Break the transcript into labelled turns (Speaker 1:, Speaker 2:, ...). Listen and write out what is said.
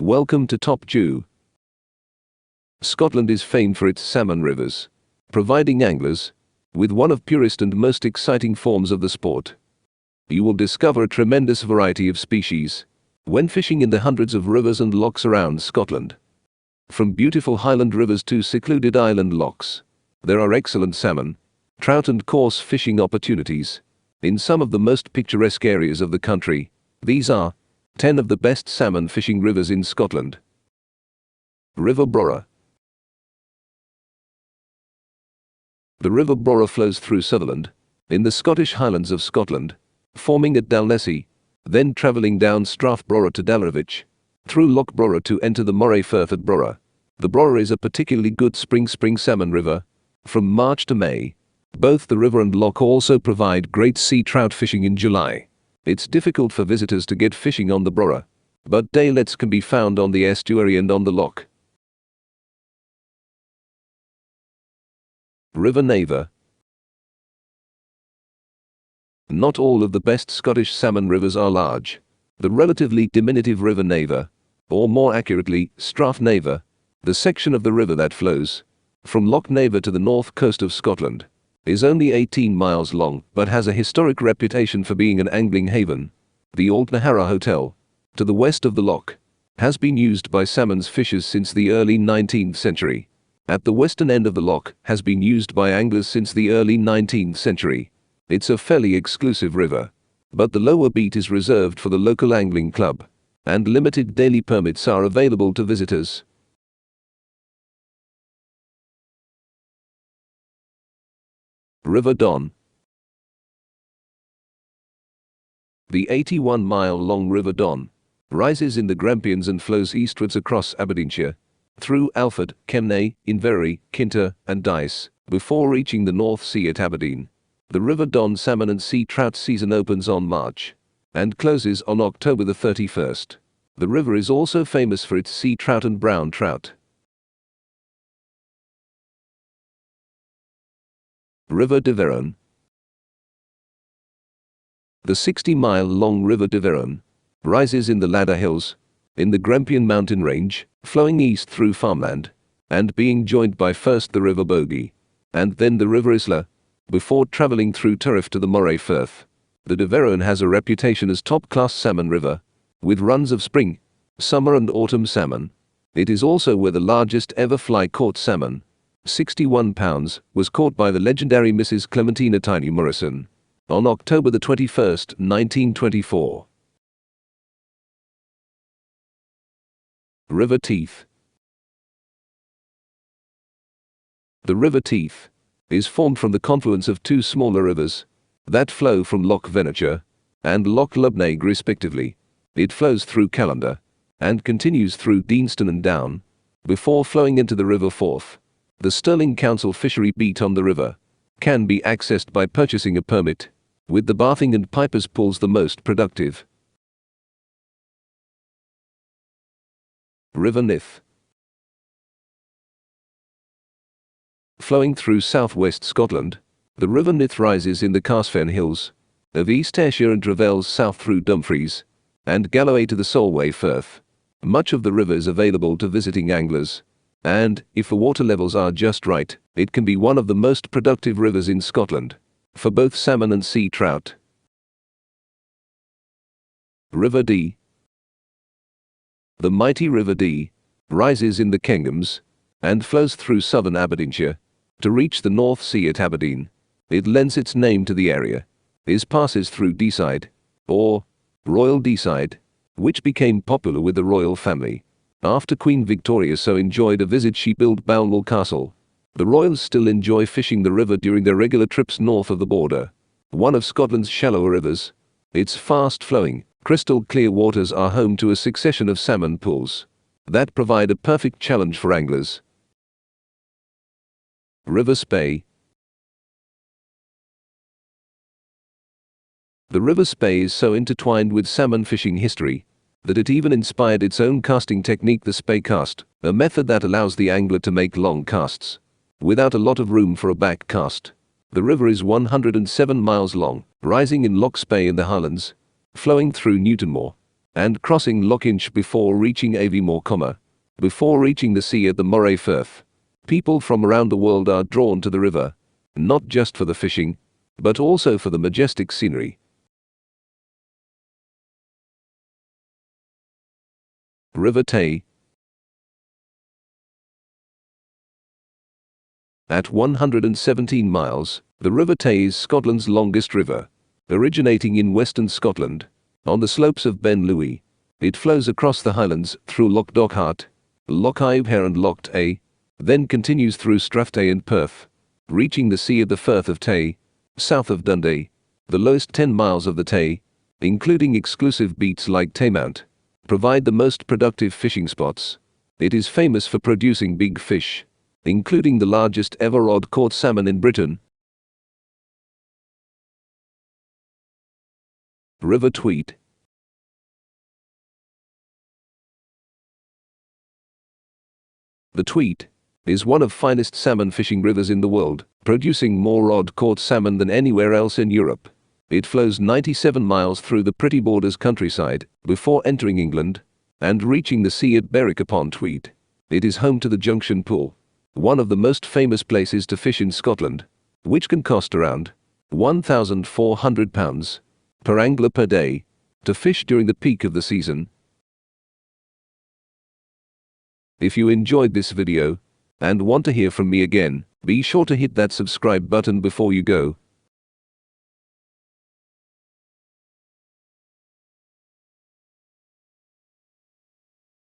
Speaker 1: Welcome to Top Jew. Scotland is famed for its salmon rivers, providing anglers with one of purest and most exciting forms of the sport. You will discover a tremendous variety of species when fishing in the hundreds of rivers and lochs around Scotland. From beautiful highland rivers to secluded island lochs, there are excellent salmon, trout and coarse fishing opportunities in some of the most picturesque areas of the country. These are 10 of the best salmon fishing rivers in Scotland. River Brora. The River Brora flows through Sutherland, in the Scottish Highlands of Scotland, forming at Dalnessie, then travelling down Strathbrora to Dalrevich, through Loch Brora to enter the Moray Firth at Brora. The Brora is a particularly good spring salmon river, from March to May. Both the river and loch also provide great sea trout fishing in July. It's difficult for visitors to get fishing on the Brora, but day lets can be found on the estuary and on the loch. River Naver. Not all of the best Scottish salmon rivers are large. The relatively diminutive River Naver, or more accurately, Naver, the section of the river that flows from Loch Naver to the north coast of Scotland, is only 18 miles long but has a historic reputation for being an angling haven. The old Nahara Hotel, to the west of the loch, has been used by salmon fishers since the early 19th century. At the western end of the loch has been used by anglers since the early 19th century. It's a fairly exclusive river, but the lower beat is reserved for the local angling club, and limited daily permits are available to visitors. River Don. The 81-mile-long River Don rises in the Grampians and flows eastwards across Aberdeenshire, through Alford, Kemnay, Inverary, Kinter, and Dice, before reaching the North Sea at Aberdeen. The River Don salmon and sea trout season opens on March and closes on October the 31st. The river is also famous for its sea trout and brown trout. River Deveron. The 60-mile-long River Deveron rises in the Ladder Hills, in the Grampian mountain range, flowing east through farmland, and being joined by first the River Bogie, and then the River Isla, before travelling through Turriff to the Moray Firth. The Deveron has a reputation as top-class salmon river, with runs of spring, summer and autumn salmon. It is also where the largest ever fly-caught salmon, 61 pounds, was caught by the legendary Mrs. Clementina Tiny Morrison on October the 21st, 1924. River Teith. The River Teith is formed from the confluence of two smaller rivers that flow from Loch Venature and Loch Lubnaig respectively. It flows through Callander and continues through Deanston and Down before flowing into the River Forth. The Stirling Council fishery beat on the river can be accessed by purchasing a permit, with the Bathing and Pipers pools the most productive. River Nith. Flowing through southwest Scotland, the River Nith rises in the Carsfen Hills of East Ayrshire and travels south through Dumfries and Galloway to the Solway Firth. Much of the river is available to visiting anglers, and, if the water levels are just right, it can be one of the most productive rivers in Scotland, for both salmon and sea trout. River Dee. The mighty River Dee rises in the Kengams and flows through southern Aberdeenshire to reach the North Sea at Aberdeen. It lends its name to the area. It passes through Deeside, or Royal Deeside, which became popular with the royal family after Queen Victoria so enjoyed a visit she built Balmoral Castle. The royals still enjoy fishing the river during their regular trips north of the border. One of Scotland's shallower rivers, its fast-flowing, crystal-clear waters are home to a succession of salmon pools that provide a perfect challenge for anglers. River Spey. The River Spey is so intertwined with salmon fishing history that it even inspired its own casting technique, the Spey cast, a method that allows the angler to make long casts without a lot of room for a back cast. The river is 107 miles long, rising in Loch Spey in the Highlands, flowing through Newtonmore and crossing Loch Inch before reaching Avimore, before reaching the sea at the Moray Firth. People from around the world are drawn to the river, not just for the fishing, but also for the majestic scenery. River Tay. At 117 miles, the River Tay is Scotland's longest river. Originating in western Scotland, on the slopes of Ben Louis, it flows across the Highlands through Loch Dochart, Loch Iveher and Loch Tay, then continues through Strathday and Perth, reaching the sea at the Firth of Tay, south of Dundee. The lowest 10 miles of the Tay, including exclusive beats like Taymount, provide the most productive fishing spots. It is famous for producing big fish, including the largest ever rod-caught salmon in Britain. River Tweed. The Tweed is one of finest salmon fishing rivers in the world, producing more rod-caught salmon than anywhere else in Europe. It flows 97 miles through the Pretty Borders countryside before entering England and reaching the sea at Berwick upon Tweed. It is home to the Junction Pool, one of the most famous places to fish in Scotland, which can cost around £1,400 per angler per day to fish during the peak of the season. If you enjoyed this video and want to hear from me again, be sure to hit that subscribe button before you go.